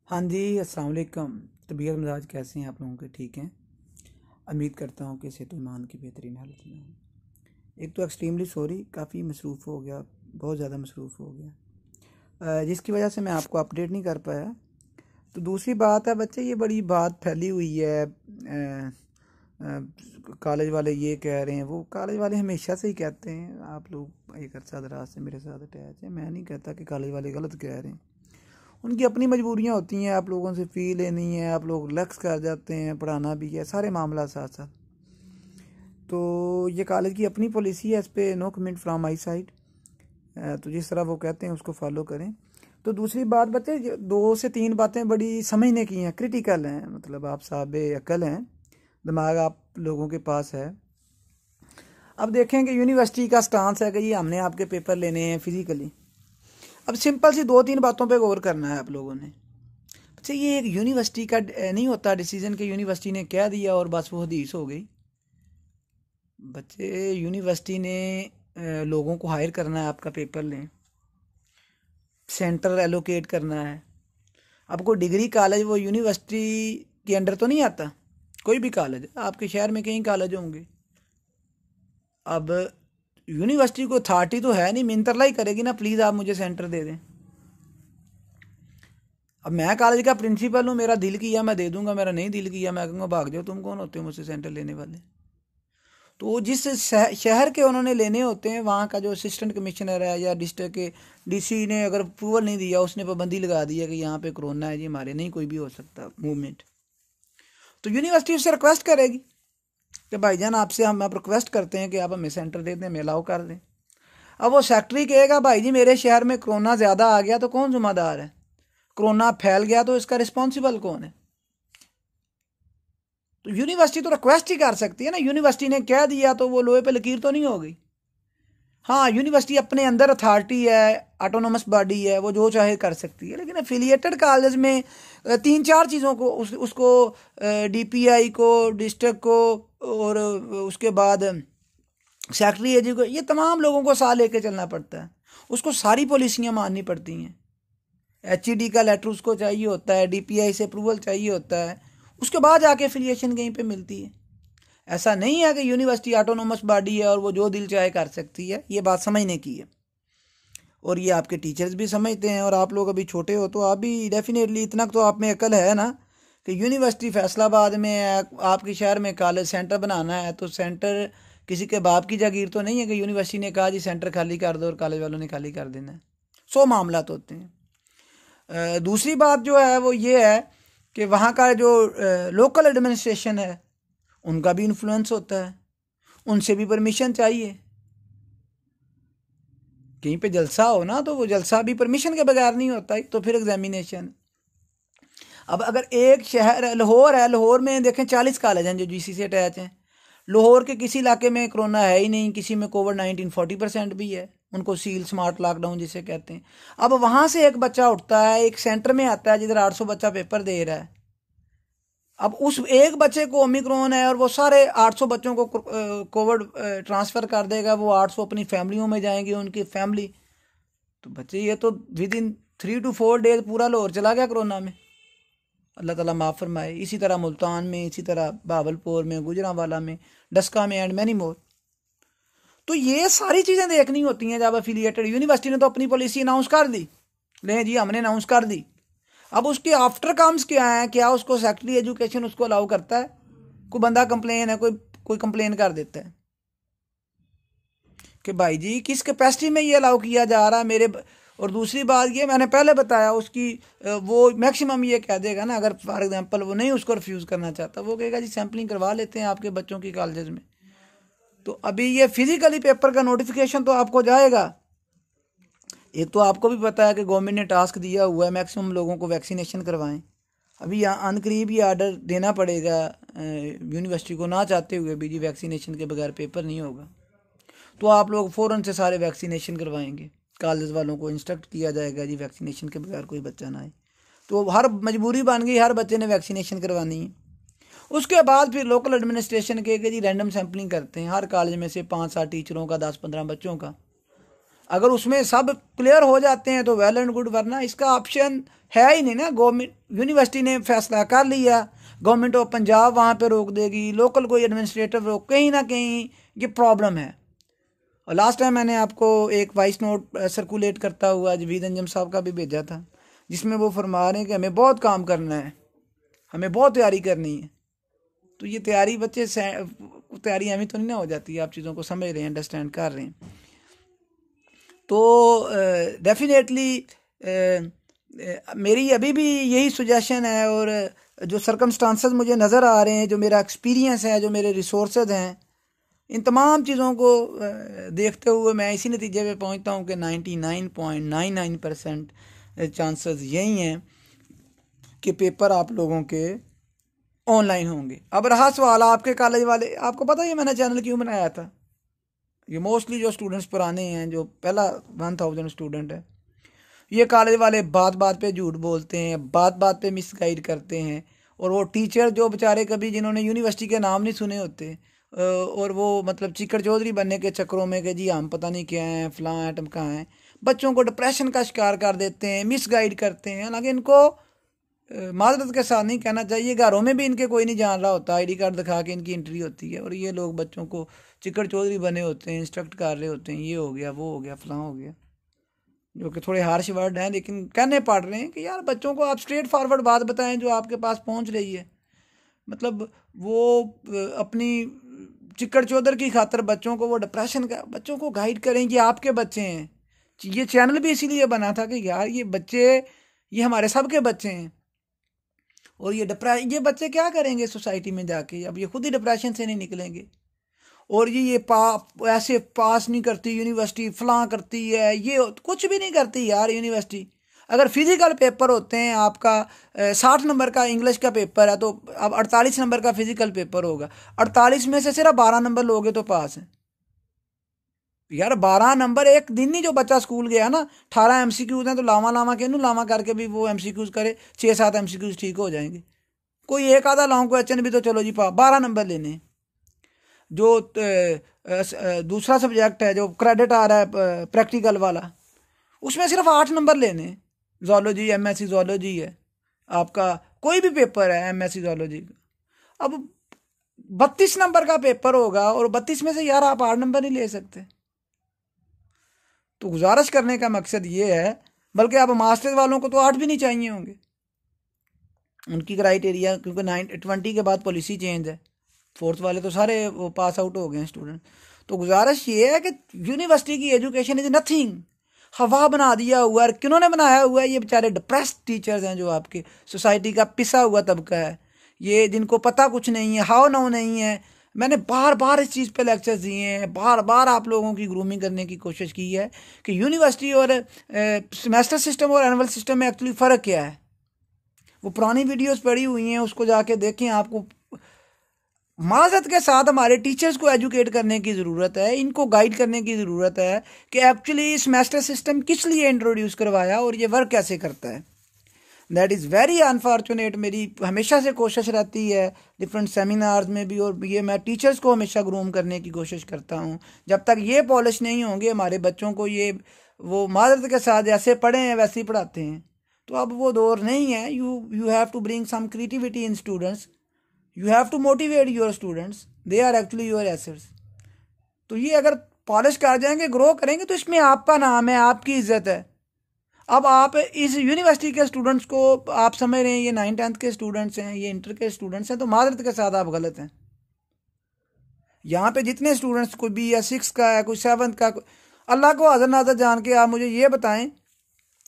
हाँ जी, अस्सलाम वालेकुम। तबीयत मिजाज कैसे हैं आप लोगों के? ठीक हैं। उम्मीद करता हूँ कि सेहत ईमान की बेहतरीन हालत में हूँ। एक तो एक्सट्रीमली सॉरी, काफ़ी मसरूफ़ हो गया, बहुत ज़्यादा मसरूफ़ हो गया, जिसकी वजह से मैं आपको अपडेट नहीं कर पाया। तो दूसरी बात है बच्चे, ये बड़ी बात फैली हुई है, कॉलेज वाले ये कह रहे हैं, वो कॉलेज वाले हमेशा से ही कहते हैं। आप लोग एक अर्सा दराज से मेरे साथ अटैच है, मैं नहीं कहता कि कॉलेज वाले गलत कह रहे हैं। उनकी अपनी मजबूरियां होती हैं, आप लोगों से फ़ी लेनी है, आप लोग लक्स कर जाते हैं, पढ़ाना भी है, सारे मामला साथ साथ। तो ये कॉलेज की अपनी पॉलिसी है, इस पर no comment from my side. तो जिस तरह वो कहते हैं उसको फॉलो करें। तो दूसरी बात बच्चे, 2 से 3 बातें बड़ी समझने की हैं, क्रिटिकल हैं, मतलब आप साहब अकल हैं, दिमाग आप लोगों के पास है। अब देखें कि यूनिवर्सिटी का स्टांस है कि ये हमने आपके पेपर लेने हैं फिजिकली। अब सिंपल सी 2-3 बातों पे गौर करना है आप लोगों ने। अच्छा, ये एक यूनिवर्सिटी का नहीं होता डिसीजन कि यूनिवर्सिटी ने कह दिया और बस वो हदीस हो गई। बच्चे, यूनिवर्सिटी ने लोगों को हायर करना है, आपका पेपर लें, सेंटर एलोकेट करना है। अब कोई डिग्री कॉलेज वो यूनिवर्सिटी के अंडर तो नहीं आता। कोई भी कॉलेज, आपके शहर में कई कॉलेज होंगे। अब यूनिवर्सिटी को अथॉरिटी तो है नहीं, मिंतरलाई करेगी ना, प्लीज़ आप मुझे सेंटर दे दें। अब मैं कॉलेज का प्रिंसिपल हूँ, मेरा दिल किया मैं दे दूंगा, मेरा नहीं दिल किया मैं कहूँगा भाग जाओ, तुम कौन होते हो मुझसे सेंटर लेने वाले। तो जिस शहर के उन्होंने लेने होते हैं, वहाँ का जो असिस्टेंट कमिश्नर है या डिस्ट्रिक्ट के डीसी ने अगर अप्रूवल नहीं दिया, उसने पाबंदी लगा दी है कि यहाँ पे कोरोना है जी, हमारे नहीं कोई भी हो सकता मूवमेंट, तो यूनिवर्सिटी उससे रिक्वेस्ट करेगी कि भाईजान आपसे हम आप रिक्वेस्ट करते हैं कि आप हमें सेंटर दे दें, हमें अलाउ कर दें। अब वो सेक्रेटरी कहेगा भाई जी मेरे शहर में कोरोना ज़्यादा आ गया तो कौन जिम्मेदार है, कोरोना फैल गया तो इसका रिस्पॉन्सिबल कौन है। तो यूनिवर्सिटी तो रिक्वेस्ट ही कर सकती है ना, यूनिवर्सिटी ने कह दिया तो वो लोहे पे लकीर तो नहीं हो गई। हाँ, यूनिवर्सिटी अपने अंदर अथॉरिटी है, ऑटोनोमस बॉडी है, वो जो चाहे कर सकती है, लेकिन एफिलिएटेड कॉलेज में 3-4 चीज़ों को उसको डीपीआई को, डिस्ट्रिक्ट को, और उसके बाद सेक्रेटरी एजी को, ये तमाम लोगों को साथ लेके चलना पड़ता है। उसको सारी पॉलिसियाँ माननी पड़ती हैं। एचईडी का लेटर उसको चाहिए होता है, डीपीआई से अप्रूवल चाहिए होता है, उसके बाद जाके एफिलिएशन कहीं पे मिलती है। ऐसा नहीं है कि यूनिवर्सिटी ऑटोनोमस बॉडी है और वो जो दिल चाहे कर सकती है, ये बात समझने की है। और ये आपके टीचर्स भी समझते हैं, और आप लोग अभी छोटे हो तो आप भी डेफिनेटली इतना तो आप में अकल है ना कि यूनिवर्सिटी फैसलाबाद में है, आपके शहर में कॉलेज सेंटर बनाना है, तो सेंटर किसी के बाप की जागीर तो नहीं है कि यूनिवर्सिटी ने कहा जी सेंटर खाली कर दो और कॉलेज वालों ने खाली कर देना है। 100 मामला तो होते हैं। दूसरी बात जो है वो ये है कि वहाँ का जो लोकल एडमिनिस्ट्रेशन है, उनका भी इन्फ्लुएंस होता है, उनसे भी परमिशन चाहिए। कहीं पे जलसा हो ना, तो वो जलसा भी परमिशन के बगैर नहीं होता है, तो फिर एग्जामिनेशन। अब अगर एक शहर है, लाहौर है, लाहौर में देखें 40 कॉलेज हैं जो जीसी से अटैच हैं। लाहौर के किसी इलाके में कोरोना है ही नहीं, किसी में कोविड-19 40% भी है, उनको सील स्मार्ट लॉकडाउन जिसे कहते हैं। अब वहाँ से एक बच्चा उठता है, एक सेंटर में आता है जिधर 800 बच्चा पेपर दे रहा है। अब उस एक बच्चे को ओमिक्रॉन है और वो सारे 800 बच्चों को कोविड ट्रांसफ़र कर देगा, वो 800 अपनी फैमिलियों में जाएंगे, उनकी फैमिली। तो बच्चे, ये तो विद इन 3 to 4 डेज पूरा लाहौर चला गया कोरोना में, अल्लाह ताला माफ़ फरमाए। इसी तरह मुल्तान में, इसी तरह बहावलपुर में, गुजरांवाला में, डस्का में, एंड मैनी मोर। तो ये सारी चीज़ें देखनी होती हैं जब एफिलिएटेड। यूनिवर्सिटी ने तो अपनी पॉलिसी अनाउंस कर दी, लें जी हमने अनाउंस कर दी। अब उसके आफ्टर कम्स क्या है, क्या उसको सेक्रेटरी एजुकेशन उसको अलाउ करता है? कोई बंदा कंप्लेन है, कोई कंप्लेन कर देता है कि भाई जी किस कैपेसिटी में ये अलाउ किया जा रहा है मेरे। और दूसरी बात ये मैंने पहले बताया, उसकी वो मैक्सिमम ये कह देगा ना, अगर फॉर एग्जांपल वो नहीं उसको रिफ्यूज़ करना चाहता, वो कहेगा जी सैम्पलिंग करवा लेते हैं आपके बच्चों की कॉलेज में। तो अभी ये फिजिकली पेपर का नोटिफिकेशन तो आपको जाएगा। एक तो आपको भी पता है कि गवर्नमेंट ने टास्क दिया हुआ है मैक्सिमम लोगों को वैक्सीनेशन करवाएं। अभी अनकरीब ये आर्डर देना पड़ेगा यूनिवर्सिटी को, ना चाहते हुए भी जी वैक्सीनेशन के बगैर पेपर नहीं होगा। तो आप लोग फ़ौरन से सारे वैक्सीनेशन करवाएंगे, कॉलेज वालों को इंस्ट्रक्ट किया जाएगा जी वैक्सीनेशन के बगैर कोई बच्चा ना आए। तो हर मजबूरी बन गई, हर बच्चे ने वैक्सीनेशन करवानी है। उसके बाद फिर लोकल एडमिनिस्ट्रेशन के जी रैंडम सैम्पलिंग करते हैं हर कॉलेज में से 5-7 टीचरों का, 10-15 बच्चों का। अगर उसमें सब क्लियर हो जाते हैं तो वेल एंड गुड, वरना इसका ऑप्शन है ही नहीं ना। गवर्नमेंट यूनिवर्सिटी ने फैसला कर लिया, गवर्नमेंट ऑफ पंजाब वहाँ पे रोक देगी, लोकल कोई एडमिनिस्ट्रेटिव रोक, कहीं ना कहीं ये प्रॉब्लम है। और लास्ट टाइम मैंने आपको एक वॉइस नोट सर्कुलेट करता हुआ जवीद अंजम साहब का भी भेजा था, जिसमें वो फरमा रहे हैं कि हमें बहुत काम करना है, हमें बहुत तैयारी करनी है। तो ये तैयारी बच्चे तैयारी हमें तो नहीं ना हो जाती है, आप चीज़ों को समझ रहे हैं, अंडरस्टैंड कर रहे हैं। तो डेफिनेटली मेरी अभी भी यही सुजेशन है, और जो सर्कमस्टांसेस मुझे नज़र आ रहे हैं, जो मेरा एक्सपीरियंस है, जो मेरे रिसोर्सेज हैं, इन तमाम चीज़ों को देखते हुए मैं इसी नतीजे पे पहुंचता हूं कि 99.99% चांसेस यही हैं कि पेपर आप लोगों के ऑनलाइन होंगे। अब रहा सवाल आपके कॉलेज वाले, आपको पता है मैंने चैनल क्यों बनाया था? ये मोस्टली जो स्टूडेंट्स पुराने हैं, जो पहला 1000 स्टूडेंट है, ये कॉलेज वाले बात बात पे झूठ बोलते हैं, बात बात पे मिसगाइड करते हैं। और वो टीचर जो बेचारे कभी जिन्होंने यूनिवर्सिटी के नाम नहीं सुने होते, और वो मतलब चिकड़ चौधरी बनने के चक्करों में कि जी हम पता नहीं क्या हैं, फलां आइटम कहाँ हैं, बच्चों को डिप्रेशन का शिकार कर देते हैं, मिसगाइड करते हैं। हालांकि इनको माजरत के साथ नहीं कहना चाहिए, घरों में भी इनके कोई नहीं जान रहा होता, आईडी कार्ड दिखा के इनकी एंट्री होती है, और ये लोग बच्चों को चिकड़ चौधरी बने होते हैं, इंस्ट्रक्ट कर रहे होते हैं, ये हो गया, वो हो गया, फलां हो गया, जो कि थोड़े हार्श वर्ड हैं, लेकिन कहने पड़ रहे हैं कि यार बच्चों को आप स्ट्रेट फॉरवर्ड बात बताएं जो आपके पास पहुंच रही है। मतलब वो अपनी चिकड़ चौधर की खातर बच्चों को, वो डिप्रेशन का, बच्चों को गाइड करें कि आपके बच्चे हैं। ये चैनल भी इसीलिए बना था कि यार ये बच्चे, ये हमारे सबके बच्चे हैं, और ये बच्चे क्या करेंगे सोसाइटी में जाके? अब ये खुद ही डिप्रेशन से नहीं निकलेंगे, और ये ऐसे पास नहीं करती यूनिवर्सिटी, फलां करती है, ये कुछ भी नहीं करती यार यूनिवर्सिटी। अगर फिजिकल पेपर होते हैं, आपका 60 नंबर का इंग्लिश का पेपर है, तो अब 48 नंबर का फिजिकल पेपर होगा, 48 में से सिर्फ 12 नंबर लोगे तो पास है यार। 12 नंबर एक दिन ही जो बच्चा स्कूल गया ना, 18 MCQs हैं, तो लावा लावा के लावा करके भी वो MCQs करे, 6-7 MCQs ठीक हो जाएंगे। कोई एक आधा लॉन्ग क्वेश्चन भी तो चलो जी 12 नंबर लेने। जो दूसरा सब्जेक्ट है जो क्रेडिट आ रहा है प्रैक्टिकल वाला, उसमें सिर्फ 8 नंबर लेने। जोलॉजी, MSc जोलॉजी है आपका, कोई भी पेपर है MSc जोलॉजी का, अब 32 नंबर का पेपर होगा, और 32 में से यार आप 8 नंबर नहीं ले सकते। तो गुजारिश करने का मकसद ये है, बल्कि आप मास्टर्स वालों को तो 8 भी नहीं चाहिए होंगे, उनकी क्राइटेरिया, क्योंकि 20 के बाद पॉलिसी चेंज है, 4th वाले तो सारे वो पास आउट हो गए हैं स्टूडेंट। तो गुजारिश ये है कि यूनिवर्सिटी की एजुकेशन इज नथिंग, हवा बना दिया हुआ है। किन्होंने बनाया हुआ है? ये बेचारे डिप्रेस्ड टीचर्स हैं, जो आपके सोसाइटी का पिसा हुआ तबका है, ये जिनको पता कुछ नहीं है, हाउ नाउ नहीं है। मैंने बार बार इस चीज़ पे लेक्चर्स दिए हैं, बार बार आप लोगों की ग्रूमिंग करने की कोशिश की है कि यूनिवर्सिटी और सेमेस्टर सिस्टम और एनुअल सिस्टम में एक्चुअली फ़र्क क्या है। वो पुरानी वीडियोस पड़ी हुई हैं, उसको जाके देखें। आपको माजरत के साथ हमारे टीचर्स को एजुकेट करने की ज़रूरत है, इनको गाइड करने की ज़रूरत है कि एक्चुअली सेमेस्टर सिस्टम किस लिए इंट्रोड्यूस करवाया और ये वर्क कैसे करता है। That is very unfortunate. मेरी हमेशा से कोशिश रहती है डिफरेंट सेमिनार्स में भी, और ये मैं टीचर्स को हमेशा ग्रूम करने की कोशिश करता हूँ। जब तक ये पॉलिश नहीं होंगे हमारे बच्चों को, ये वो माजरत के साथ जैसे पढ़े हैं वैसे ही पढ़ाते हैं, तो अब वो दौर नहीं है। You have to bring some creativity in students, you have to motivate your students, they are actually your assets. तो ये अगर पॉलिश कर जाएंगे, ग्रो करेंगे, तो इसमें आपका नाम है, आपकी इज्जत है। अब आप इस यूनिवर्सिटी के स्टूडेंट्स को आप समझ रहे हैं ये 9th-10th के स्टूडेंट्स हैं, ये इंटर के स्टूडेंट्स हैं, तो माजरत के साथ आप गलत हैं। यहाँ पे जितने स्टूडेंट्स, कोई BS6 का है, कोई 7th का, अल्लाह को हाज़िर नाज़िर जान के आप मुझे ये बताएं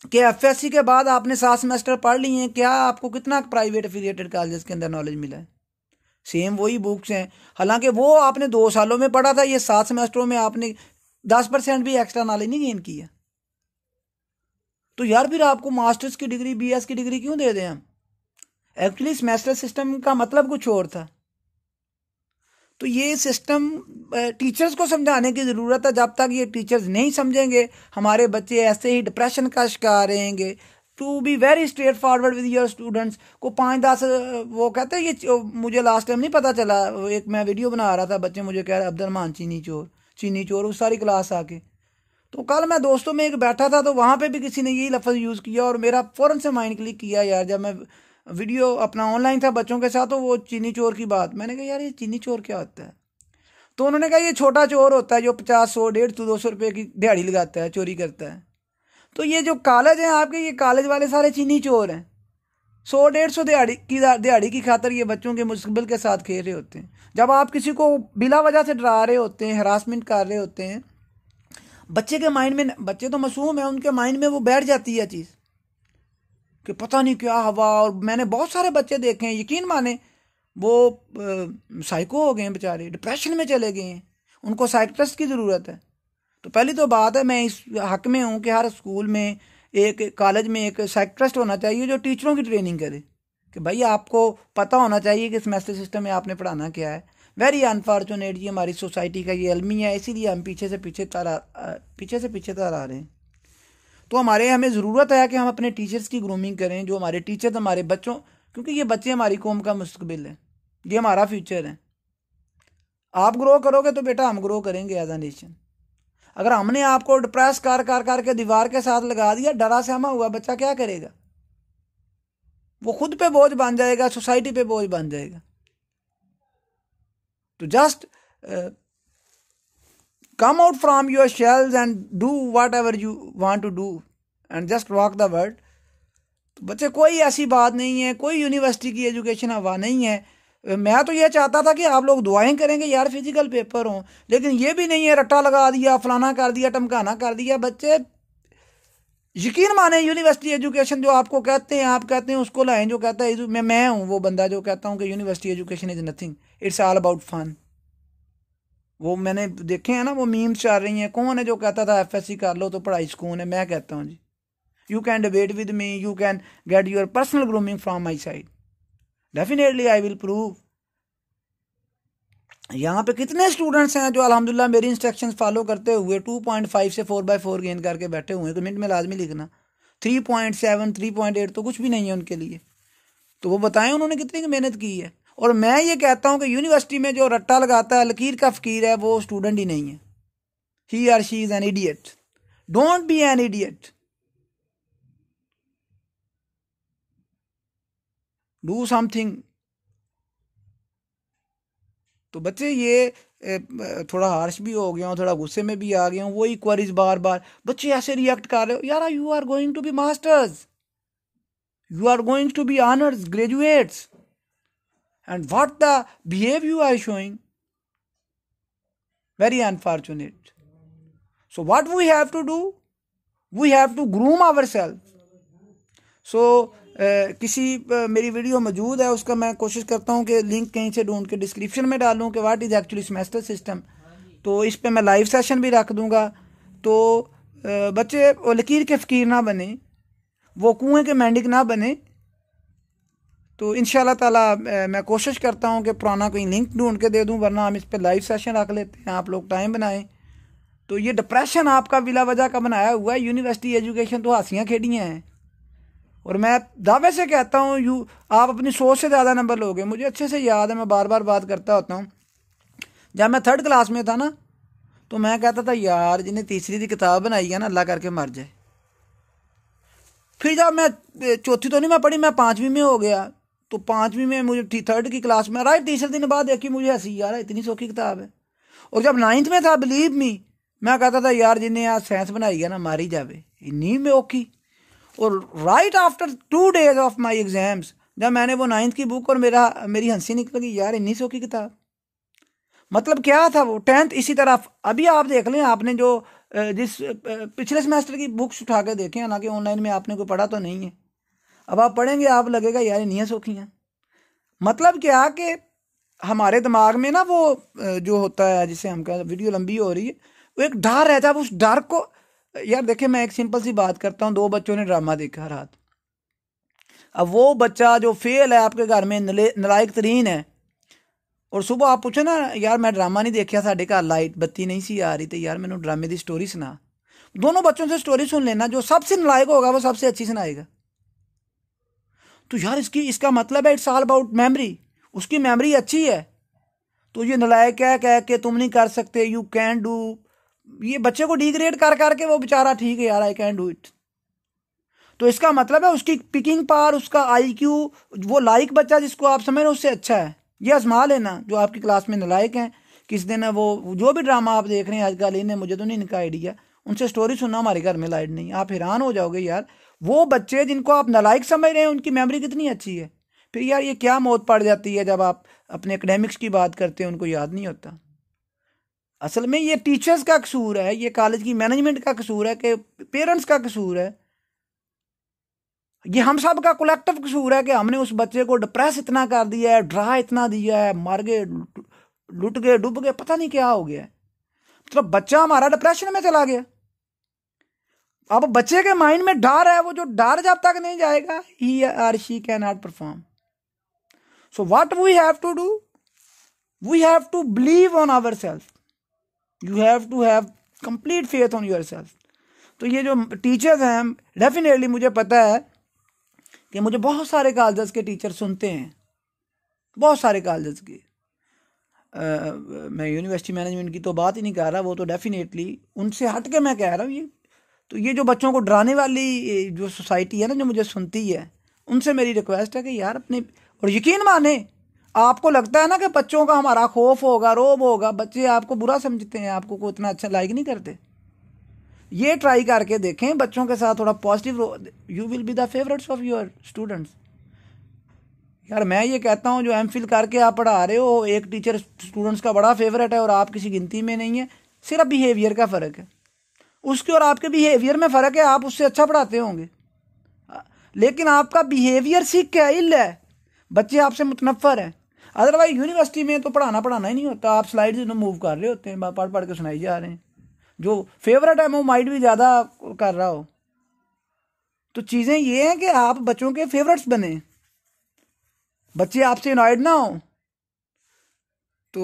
कि FSC के बाद आपने 7 सेमेस्टर पढ़ लिए हैं, क्या आपको कितना प्राइवेट एफिलिएटेड कॉलेज के अंदर नॉलेज मिला है? सेम वही बुक्स हैं, हालांकि वो आपने 2 सालों में पढ़ा था, ये 7 सेमेस्टरों में आपने 10% भी एक्स्ट्रा नॉलेज नहीं गेन किया। तो यार फिर आपको मास्टर्स की डिग्री, BS की डिग्री क्यों दे दें हम? एक्चुअली सेमेस्टर सिस्टम का मतलब कुछ और था। तो ये सिस्टम टीचर्स को समझाने की ज़रूरत है। जब तक ये टीचर्स नहीं समझेंगे, हमारे बच्चे ऐसे ही डिप्रेशन का शिकार रहेंगे। To be very straightforward with your students को 5-10 वो कहते हैं ये, मुझे लास्ट टाइम नहीं पता चला, एक मैं वीडियो बना रहा था, बच्चे मुझे कह रहे अब्दुल रहमान चीनी चोर, उस सारी क्लास आके, तो कल मैं दोस्तों में एक बैठा था, तो वहाँ पे भी किसी ने यही लफ्ज़ यूज़ किया और मेरा फ़ौरन से माइंड क्लिक किया यार। जब मैं वीडियो अपना ऑनलाइन था बच्चों के साथ, तो वो चीनी चोर की बात, मैंने कहा यार ये चीनी चोर क्या होता है? तो उन्होंने कहा ये छोटा चोर होता है जो 50, 100, 150, 200 रुपये की दिहाड़ी लगाता है, चोरी करता है। तो ये जो कॉलेज हैं आपके, ये कॉलेज वाले सारे चीनी चोर हैं। 100, 150 दिहाड़ी की खातर ये बच्चों के मुस्तकबिल के साथ खेल रहे होते हैं। जब आप किसी को बिला वजह से डरा रहे होते हैं, हरासमेंट कर रहे होते हैं, बच्चे के माइंड में, बच्चे तो मासूम है, उनके माइंड में वो बैठ जाती है चीज़ कि पता नहीं क्या हवा। और मैंने बहुत सारे बच्चे देखे हैं, यकीन माने वो साइको हो गए हैं बेचारे, डिप्रेशन में चले गए हैं, उनको साइकियाट्रिस्ट की ज़रूरत है। तो पहली तो बात है, मैं इस हक में हूँ कि हर स्कूल में, एक कॉलेज में एक साइकियाट्रिस्ट होना चाहिए जो टीचरों की ट्रेनिंग करे कि भाई आपको पता होना चाहिए कि सेमेस्टर सिस्टम में आपने पढ़ाना क्या है। वेरी अनफॉर्चुनेट ये हमारी सोसाइटी का ये अलमी है, इसीलिए हम पीछे से पीछे तर आ रहे हैं। तो हमें ज़रूरत है कि हम अपने टीचर्स की ग्रूमिंग करें, जो हमारे टीचर्स हमारे बच्चों, क्योंकि ये बच्चे हमारी कौम का मुस्तकबिल है, ये हमारा फ्यूचर है। आप ग्रो करोगे तो बेटा हम ग्रो करेंगे एज अ नेशन। अगर हमने आपको डिप्रेस कर के दीवार के साथ लगा दिया, डरा सहमा हुआ बच्चा क्या करेगा? वो खुद पे बोझ बन जाएगा, सोसाइटी पे बोझ बन जाएगा। तो just come out from your shells and do whatever you want to do and just rock the world। तो बच्चे कोई ऐसी बात नहीं है, कोई यूनिवर्सिटी की एजुकेशन हवा नहीं है। मैं तो ये चाहता था कि आप लोग दुआएं करेंगे यार फिजिकल पेपर हों, लेकिन ये भी नहीं है, रट्टा लगा दिया, फलाना कर दिया, टमकाना कर दिया। बच्चे यकीन माने यूनिवर्सिटी एजुकेशन जो आपको कहते हैं, आप कहते हैं उसको लाएं जो कहता है, मैं हूँ वो बंदा जो कहता हूँ कि university education is nothing, it's all about fun. वो मैंने देखे हैं ना, वो मीम्स चल रही हैं, कौन है जो कहता था FSC कर लो तो पढ़ाई सुकून है? मैं कहता हूँ जी, you can debate with me, you can get your personal grooming from my side, definitely I will prove. यहाँ पे कितने स्टूडेंट्स हैं जो अल्हम्दुलिल्लाह मेरी इंस्ट्रक्शंस फॉलो करते हुए 2.5 से 4/4 गेन करके बैठे हुए हैं। कमेंट में लाजमी लिखना 3.7, 3.8 तो कुछ भी नहीं है उनके लिए। तो वो बताएं उन्होंने कितनी मेहनत की है। और मैं ये कहता हूँ कि यूनिवर्सिटी में जो रट्टा लगाता है, लकीर का फकीर है, वो स्टूडेंट ही नहीं है। ही और she is an idiot. Don't be an idiot, do something. तो बच्चे ये थोड़ा हार्श भी हो गया हूँ, थोड़ा गुस्से में भी आ गया हूँ, वही क्वेरीज बार बार बच्चे ऐसे रिएक्ट कर रहे हो। यार you are going to be masters, you are going to be honours graduates, and what the behavior you are showing, very unfortunate। So what we have to do, we have to groom ourselves। so किसी मेरी video मौजूद है, उसका मैं कोशिश करता हूँ कि लिंक कहीं से ढूंढ के डिस्क्रिप्शन में डालूँ कि what is actually semester system. तो इस पे मैं लाइव सेशन भी रख दूँगा। तो बच्चे वो लकीर के फ़कीर ना बने, वो कुएं के मेंढक ना बने। तो इंशाल्लाह ताला मैं कोशिश करता हूँ कि पुराना कोई लिंक ढूंढ के दे दूँ, वरना हम इस पर लाइव सेशन रख लेते हैं, आप लोग टाइम बनाएं। तो ये डिप्रेशन आपका बिला वजह का बनाया हुआ है। यूनिवर्सिटी एजुकेशन तो हासियाँ खेड़ियाँ हैं, और मैं दावे से कहता हूँ आप अपनी सोच से ज़्यादा नंबर लोगे। मुझे अच्छे से याद है, मैं बार बार बात करता होता हूँ, जब मैं 3rd क्लास में था ना, तो मैं कहता था यार जिन्हें तीसरी की किताब बनाई है ना, अल्लाह करके मर जाए। फिर जब मैं 4थी तो नहीं मैं पढ़ी, मैं 5वीं में हो गया, तो 5वीं में मुझे 3rd की क्लास में राइट, तीसरे दिन बाद देखी मुझे हंसी, यार इतनी सौखी किताब है। और जब 9th में था, बिलीव मी, मैं कहता था यार जिन्हें आज साइंस बनाई है ना, मारी जावे, इन्नी में औखी। और right after 2 days of my exams, जब मैंने वो 9th की बुक और मेरी हंसी निकल गई, यार इन्नी सौखी किताब। मतलब क्या था वो 10th इसी तरह। अभी आप देख लें, आपने जो जिस पिछले सेमेस्टर की बुक्स उठा के देखें, हालांकि ऑनलाइन में आपने कोई पढ़ा तो नहीं है, अब आप पढ़ेंगे आप लगेगा यार इन्नी सौखी हैं। मतलब क्या कि हमारे दिमाग में ना वो जो होता है, जिसे हम कहते हैं, वीडियो लंबी हो रही है, वो एक डर रहता है। उस डर को यार देखिए, मैं एक सिंपल सी बात करता हूँ, 2 बच्चों ने ड्रामा देखा रात। अब वो बच्चा जो फेल है आपके घर में, नलायक तरीन है, और सुबह आप पूछो ना यार मैं ड्रामा नहीं देखा, साढ़े घर लाइट बत्ती नहीं सी आ रही, तो यार मैंने ड्रामे की स्टोरी सुना। दोनों बच्चों से स्टोरी सुन लेना, जो सबसे नलायक होगा वो सबसे अच्छी सुनाएगा। तो यार इसका मतलब है इट्स ऑल अबाउट मेमोरी। उसकी मेमोरी अच्छी है, तो ये नलायक कह के तुम नहीं कर सकते, यू कैन डू, ये बच्चे को डिग्रेड कर करके वो बेचारा ठीक है यार, आई कैन डू इट। तो इसका मतलब है उसकी पिकिंग पावर, उसका आईक्यू, वो लाइक बच्चा जिसको आप समझ रहे हो उससे अच्छा है। ये आजमा लेना जो आपकी क्लास में नालायक हैं, किस दिन है वो जो भी ड्रामा आप देख रहे हैं आजकल, इन्हें मुझे तो नहीं इनका आइडिया, उनसे स्टोरी सुनना, हमारे घर में लाइट नहीं, आप हैरान हो जाओगे यार। वो बच्चे जिनको आप नालायक समझ रहे हैं उनकी मेमोरी कितनी अच्छी है। फिर यार ये क्या मौत पड़ जाती है जब आप अपने एकेडमिक्स की बात करते हैं उनको याद नहीं होता। असल में ये टीचर्स का कसूर है, ये कॉलेज की मैनेजमेंट का कसूर है, कि पेरेंट्स का कसूर है, ये हम सब का कलेक्टिव कसूर है कि हमने उस बच्चे को डिप्रेस इतना कर दिया है, ड्रा इतना दिया है, मर गए, लुट गए, डूब गए, पता नहीं क्या हो गया है। मतलब बच्चा हमारा डिप्रेशन में चला गया। अब बच्चे के माइंड में डर है, वो जो डर जब तक नहीं जाएगा ही और she can not perform. So what we have to do, we have to believe on our self, you have to have complete faith on your self. तो ये जो टीचर्स हैं, डेफिनेटली मुझे पता है कि मुझे बहुत सारे कॉलेजेस के टीचर सुनते हैं, बहुत सारे कॉलेजेस के। मैं यूनिवर्सिटी मैनेजमेंट की तो बात ही नहीं कर रहा, वो तो डेफिनेटली उनसे हट के मैं कह रहा हूँ। ये तो ये जो बच्चों को डराने वाली जो सोसाइटी है ना, जो मुझे सुनती है, उनसे मेरी रिक्वेस्ट है कि यार अपने, और यकीन माने आपको लगता है ना कि बच्चों का हमारा खौफ होगा, रोब होगा, बच्चे आपको बुरा समझते हैं, आपको कोई इतना अच्छा लाइक नहीं करते, ये ट्राई करके देखें बच्चों के साथ थोड़ा positive, you will be the favourites of your students. यार मैं ये कहता हूँ जो एमफिल करके आप पढ़ा रहे हो, एक टीचर स्टूडेंट्स का बड़ा फेवरेट है और आप किसी गिनती में नहीं है, सिर्फ बिहेवियर का फ़र्क है, उसके और आपके बिहेवियर में फ़र्क है, आप उससे अच्छा पढ़ाते होंगे, लेकिन आपका बिहेवियर सीख के इल है, बच्चे आपसे मुतनफ़र हैं। अदरवाइज यूनिवर्सिटी में तो पढ़ाना ही नहीं होता, आप स्लाइड्स मूव कर रहे होते हैं, पढ़ पढ़ के सुनाई जा रहे हैं, जो फेवरेट है वो माइंड भी ज़्यादा कर रहा हो। तो चीज़ें ये हैं कि आप बच्चों के फेवरेट्स बने, बच्चे आपसे अनॉयड ना हो। तो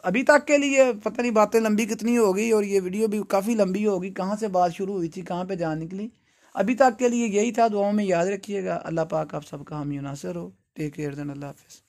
अभी तक के लिए पता नहीं बातें लंबी कितनी हो गई, और ये वीडियो भी काफ़ी लंबी होगी, कहाँ से बात शुरू हुई थी कहाँ पे जान निकली। अभी तक के लिए यही था, दुआओं में याद रखिएगा। अल्लाह पाक आप सबका हामी नासर हो। टेक केयर देन, अल्लाह हाफिज़।